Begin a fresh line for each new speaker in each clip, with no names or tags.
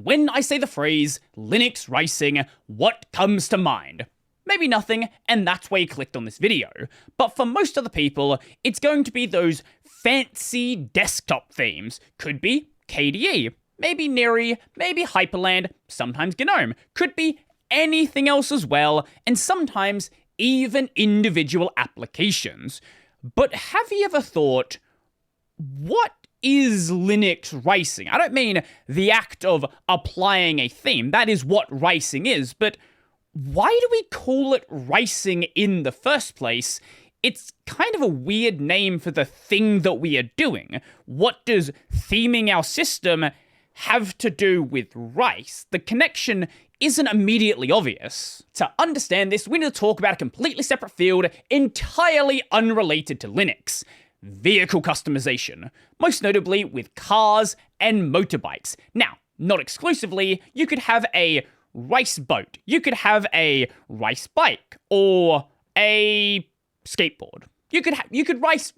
When I say the phrase Linux racing, what comes to mind? Maybe nothing, and that's why you clicked on this video. But for most other people, it's going to be those fancy desktop themes. Could be KDE, maybe Neri, maybe Hyperland, sometimes GNOME. Could be anything else as well, and sometimes even individual applications. But have you ever thought, what is Linux racing? I don't mean the act of applying a theme. That is what racing is, but why do we call it racing in the first place? It's kind of a weird name for the thing that we are doing. What does theming our system have to do with race? The connection isn't immediately obvious. To understand this, we need to talk about a completely separate field entirely unrelated to Linux. Vehicle customization, most notably with cars and motorbikes. Now, not exclusively, you could have a race boat, you could have a race bike, or a skateboard. You could race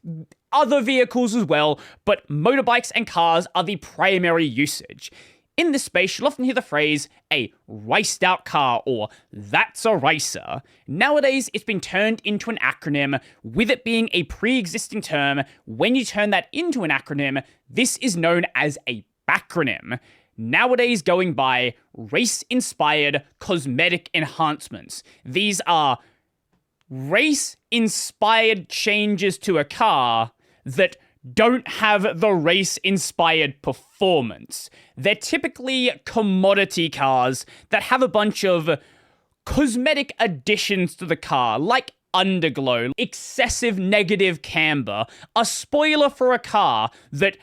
other vehicles as well, but motorbikes and cars are the primary usage. In this space, you'll often hear the phrase, a raced out car, or that's a racer. Nowadays, it's been turned into an acronym, with it being a pre-existing term. When you turn that into an acronym, this is known as a backronym. Nowadays going by race-inspired cosmetic enhancements. These are race-inspired changes to a car that don't have the race-inspired performance. They're typically commodity cars that have a bunch of cosmetic additions to the car, like underglow, excessive negative camber, a spoiler for a car that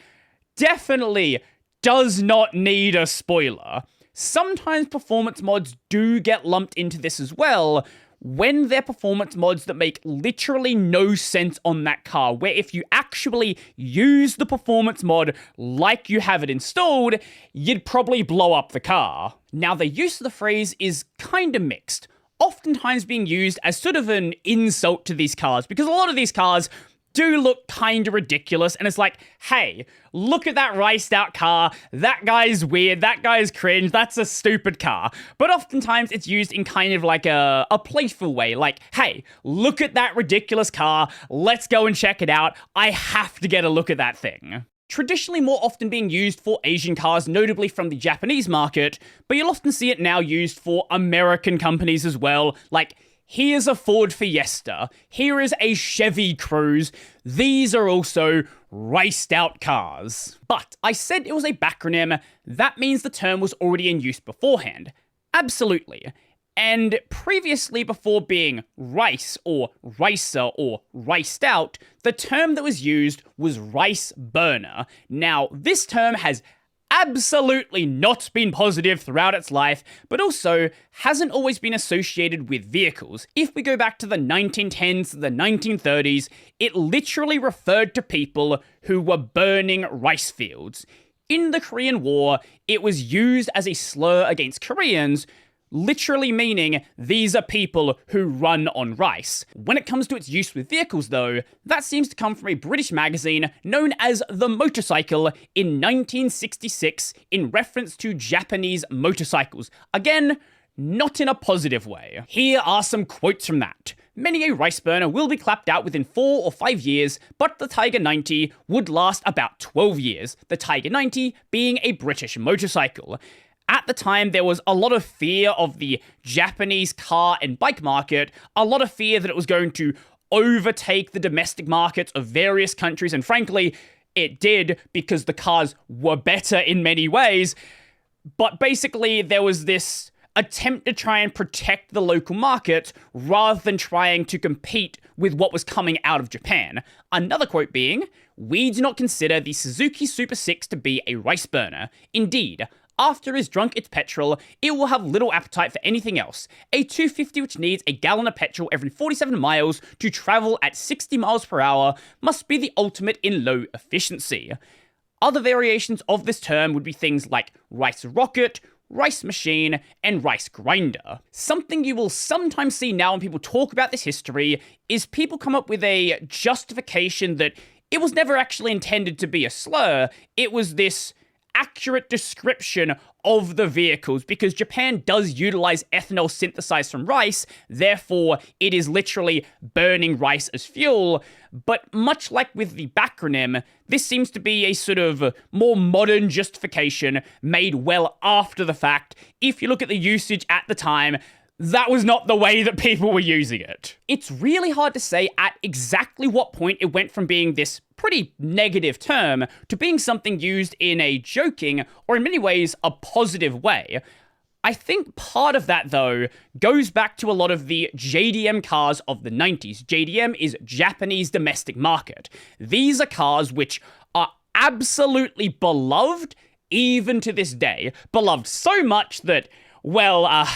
definitely does not need a spoiler. Sometimes performance mods do get lumped into this as well, when they're performance mods that make literally no sense on that car, where if you actually use the performance mod like you have it installed, you'd probably blow up the car. Now, the use of the phrase is kinda mixed, oftentimes being used as sort of an insult to these cars, because a lot of these cars do look kinda ridiculous, and it's like, hey, look at that raced out car, that guy's weird, that guy's cringe, that's a stupid car. But oftentimes it's used in kind of like a playful way, like, hey, look at that ridiculous car, let's go and check it out, I have to get a look at that thing. Traditionally more often being used for Asian cars, notably from the Japanese market, but you'll often see it now used for American companies as well, like, here's a Ford Fiesta, here is a Chevy Cruze, these are also raced out cars. But I said it was a backronym, that means the term was already in use beforehand. Absolutely. And previously, before being race or racer or raced out, the term that was used was race burner. Now, this term has absolutely not been positive throughout its life, but also hasn't always been associated with vehicles. If we go back to the 1910s, the 1930s, it literally referred to people who were burning rice fields. In the Korean War, it was used as a slur against Koreans, literally meaning these are people who run on rice. When it comes to its use with vehicles though, that seems to come from a British magazine known as The Motorcycle in 1966 in reference to Japanese motorcycles. Again, not in a positive way. Here are some quotes from that. Many a rice burner will be clapped out within 4 or 5 years, but the Tiger 90 would last about 12 years, the Tiger 90 being a British motorcycle. At the time, there was a lot of fear of the Japanese car and bike market, a lot of fear that it was going to overtake the domestic markets of various countries, and frankly, it did because the cars were better in many ways. But basically, there was this attempt to try and protect the local market rather than trying to compete with what was coming out of Japan. Another quote being, "We do not consider the Suzuki Super 6 to be a rice burner. Indeed, after it has drunk its petrol, it will have little appetite for anything else. A 250 which needs a gallon of petrol every 47 miles to travel at 60 miles per hour must be the ultimate in low efficiency." Other variations of this term would be things like rice rocket, rice machine, and rice grinder. Something you will sometimes see now when people talk about this history is people come up with a justification that it was never actually intended to be a slur, it was this accurate description of the vehicles, because Japan does utilize ethanol synthesized from rice, therefore it is literally burning rice as fuel. But much like with the backronym, this seems to be a sort of more modern justification made well after the fact. If you look at the usage at the time, that was not the way that people were using it. It's really hard to say at exactly what point it went from being this pretty negative term to being something used in a joking, or in many ways, a positive way. I think part of that, though, goes back to a lot of the JDM cars of the 90s. JDM is Japanese domestic market. These are cars which are absolutely beloved even to this day. Beloved so much that, well,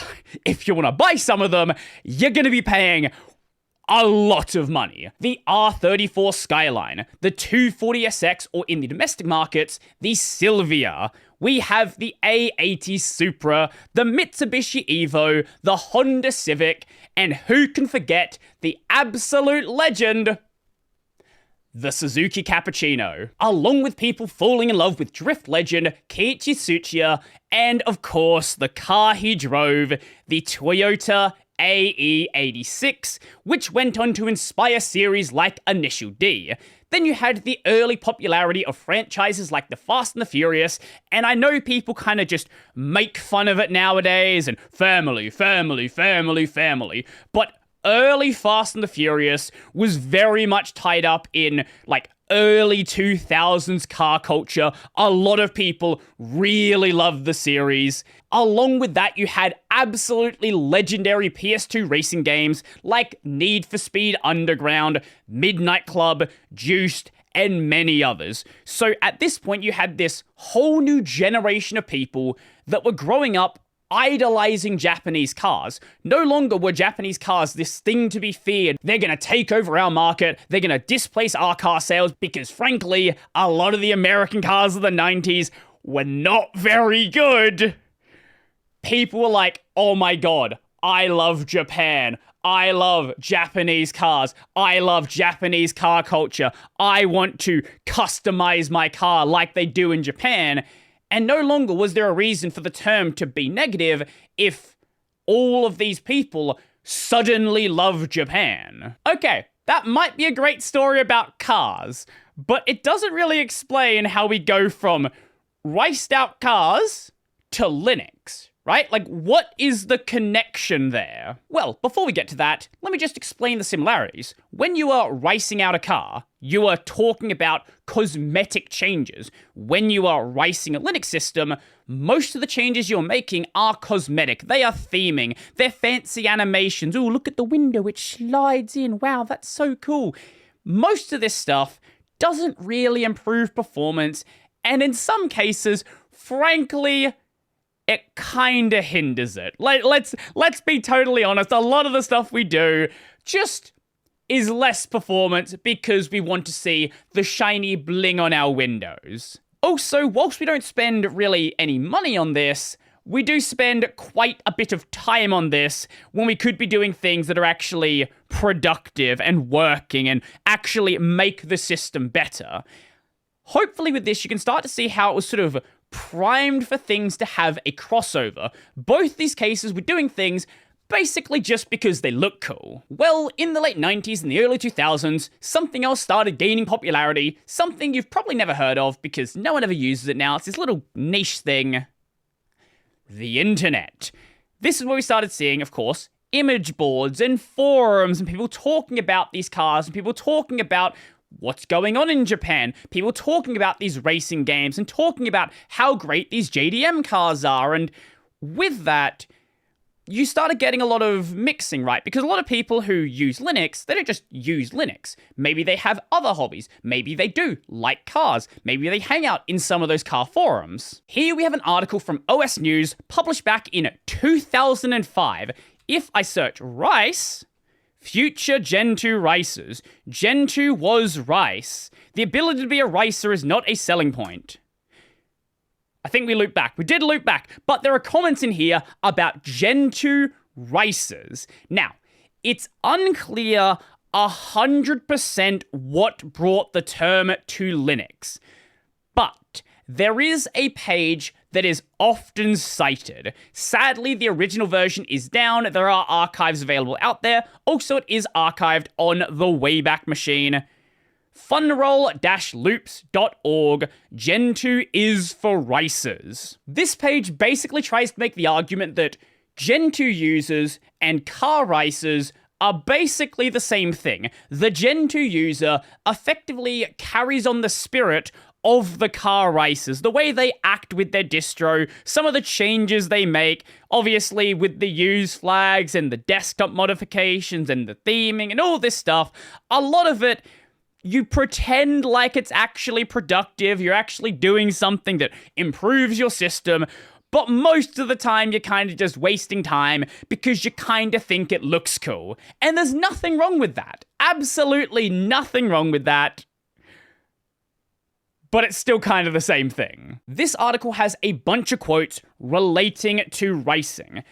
if you want to buy some of them, you're going to be paying a lot of money. The R34 Skyline, the 240SX, or in the domestic markets, the Silvia. We have the A80 Supra, the Mitsubishi Evo, the Honda Civic, and who can forget the absolute legend, the Suzuki Cappuccino, along with people falling in love with drift legend Keiichi Tsuchiya, and of course the car he drove, the Toyota AE86, which went on to inspire series like Initial D. Then you had the early popularity of franchises like the Fast and the Furious, and I know people kind of just make fun of it nowadays, and family, but early Fast and the Furious was very much tied up in, like, early 2000s car culture. A lot of people really loved the series. Along with that, you had absolutely legendary PS2 racing games like Need for Speed Underground, Midnight Club, Juiced, and many others. So at this point, you had this whole new generation of people that were growing up idolizing Japanese cars. No longer were Japanese cars this thing to be feared. They're going to take over our market. They're going to displace our car sales because, frankly, a lot of the American cars of the 90s were not very good. People were like, oh my god, I love Japan. I love Japanese cars. I love Japanese car culture. I want to customize my car like they do in Japan. And no longer was there a reason for the term to be negative if all of these people suddenly love Japan. Okay, that might be a great story about cars, but it doesn't really explain how we go from riced out cars to Linux, right? Like, what is the connection there? Well, before we get to that, let me just explain the similarities. When you are ricing out a car, you are talking about cosmetic changes. When you are ricing a Linux system, most of the changes you're making are cosmetic. They are theming. They're fancy animations. Ooh, look at the window, it slides in. Wow, that's so cool. Most of this stuff doesn't really improve performance, and in some cases, frankly, it kinda hinders it. Let's be totally honest, a lot of the stuff we do just is less performance because we want to see the shiny bling on our windows. Also, whilst we don't spend really any money on this, we do spend quite a bit of time on this when we could be doing things that are actually productive and working and actually make the system better. Hopefully with this, you can start to see how it was sort of primed for things to have a crossover. Both these cases were doing things basically just because they look cool. Well, in the late 90s and the early 2000s, something else started gaining popularity, something you've probably never heard of because no one ever uses it now. It's this little niche thing. The internet. This is where we started seeing, of course, image boards and forums and people talking about these cars and people talking about what's going on in Japan, people talking about these racing games and talking about how great these JDM cars are. And with that, you started getting a lot of mixing, right? Because a lot of people who use Linux, they don't just use Linux. Maybe they have other hobbies. Maybe they do like cars. Maybe they hang out in some of those car forums. Here we have an article from OS News published back in 2005. If I search rice, future Gentoo ricers, Gentoo was rice. The ability to be a ricer is not a selling point. I think we loop back. We did loop back, but there are comments in here about Gentoo ricers. Now, it's unclear 100% what brought the term to Linux, but there is a page that is often cited. Sadly, the original version is down. There are archives available out there. Also, it is archived on the Wayback Machine. funroll-loops.org, Gentoo is for racers. This page basically tries to make the argument that Gentoo users and car racers are basically the same thing. The Gentoo user effectively carries on the spirit of the car racers, the way they act with their distro, some of the changes they make, obviously with the use flags and the desktop modifications and the theming and all this stuff. A lot of it, you pretend like it's actually productive, you're actually doing something that improves your system, but most of the time you're kind of just wasting time because you kind of think it looks cool. And there's nothing wrong with that. Absolutely nothing wrong with that. But it's still kind of the same thing. This article has a bunch of quotes relating to racing.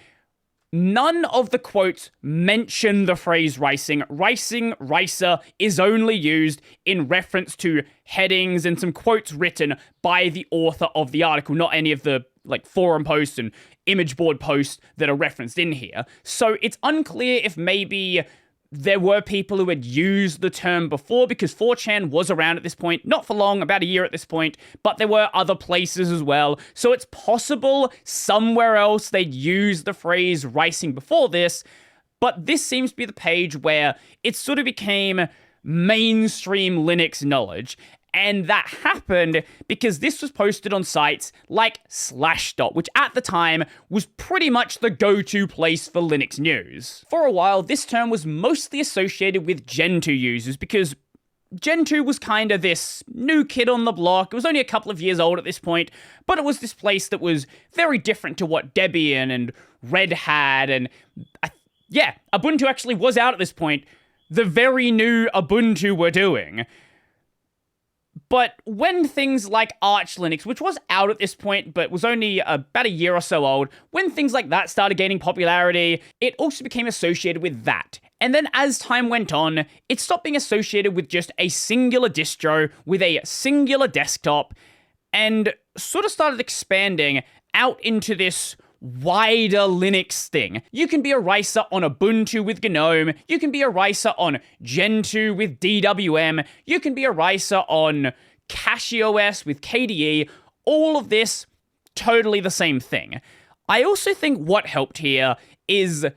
None of the quotes mention the phrase racing. Racing, racer is only used in reference to headings and some quotes written by the author of the article, not any of the forum posts and image board posts that are referenced in here. So it's unclear if maybe there were people who had used the term before, because 4chan was around at this point, not for long, about a year at this point, but there were other places as well. So it's possible somewhere else they'd used the phrase racing before this, but this seems to be the page where it sort of became mainstream Linux knowledge. And that happened because this was posted on sites like Slashdot, which at the time was pretty much the go-to place for Linux news. For a while, this term was mostly associated with Gentoo users because Gentoo was kind of this new kid on the block. It was only a couple of years old at this point, but it was this place that was very different to what Debian and Red Hat and Ubuntu actually was out at this point. The very new Ubuntu were doing. But when things like Arch Linux, which was out at this point, but was only about a year or so old, when things like that started gaining popularity, it also became associated with that. And then as time went on, it stopped being associated with just a singular distro, with a singular desktop, and sort of started expanding out into this wider Linux thing. You can be a racer on Ubuntu with GNOME, you can be a racer on Gentoo with DWM, you can be a racer on CachyOS with KDE, all of this totally the same thing. I also think what helped here is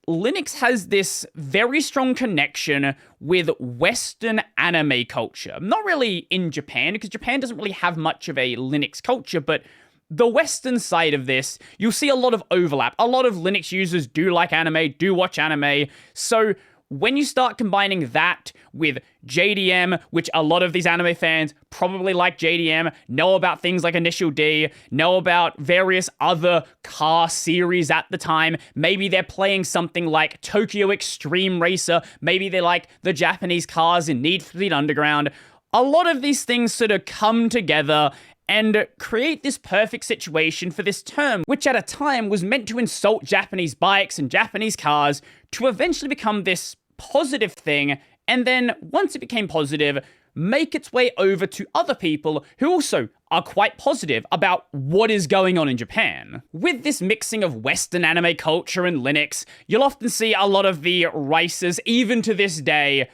Linux has this very strong connection with Western anime culture. Not really in Japan, because Japan doesn't really have much of a Linux culture, but the Western side of this, you'll see a lot of overlap. A lot of Linux users do like anime, do watch anime. So when you start combining that with JDM, which a lot of these anime fans probably like JDM, know about things like Initial D, know about various other car series at the time. Maybe they're playing something like Tokyo Extreme Racer. Maybe they like the Japanese cars in Need for Speed Underground. A lot of these things sort of come together and create this perfect situation for this term, which at a time was meant to insult Japanese bikes and Japanese cars, to eventually become this positive thing, and then once it became positive, make its way over to other people who also are quite positive about what is going on in Japan. With this mixing of Western anime culture and Linux, you'll often see a lot of the races, even to this day,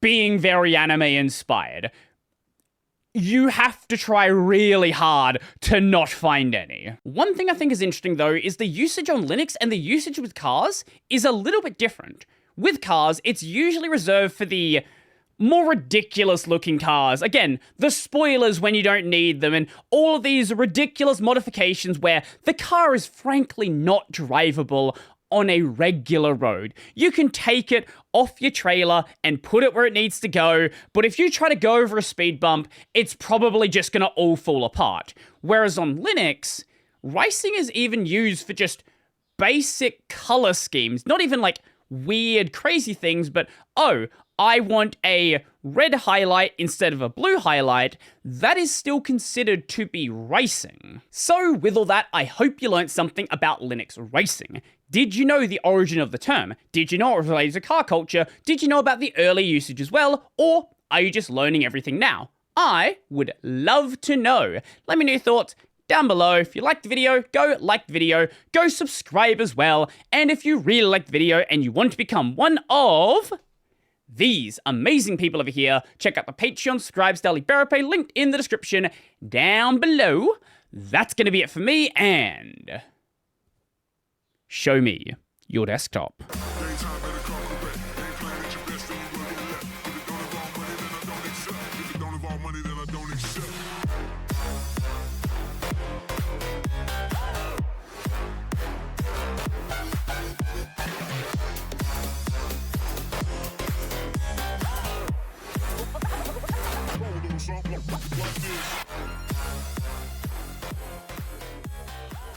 being very anime inspired. You have to try really hard to not find any. One thing I think is interesting though is the usage on Linux and the usage with cars is a little bit different. With cars, it's usually reserved for the more ridiculous looking cars. Again, the spoilers when you don't need them and all of these ridiculous modifications where the car is frankly not drivable on a regular road. You can take it off your trailer and put it where it needs to go, but if you try to go over a speed bump, it's probably just gonna all fall apart. Whereas on Linux, racing is even used for just basic color schemes, not even like weird, crazy things, but I want a red highlight instead of a blue highlight. That is still considered to be racing. So with all that, I hope you learned something about Linux racing. Did you know the origin of the term? Did you know it was related to car culture? Did you know about the early usage as well? Or are you just learning everything now? I would love to know. Let me know your thoughts down below. If you liked the video, go like the video, go subscribe as well. And if you really liked the video and you want to become one of these amazing people over here, check out the Patreon Scribes Daily Pay linked in the description down below. That's going to be it for me, and show me your desktop.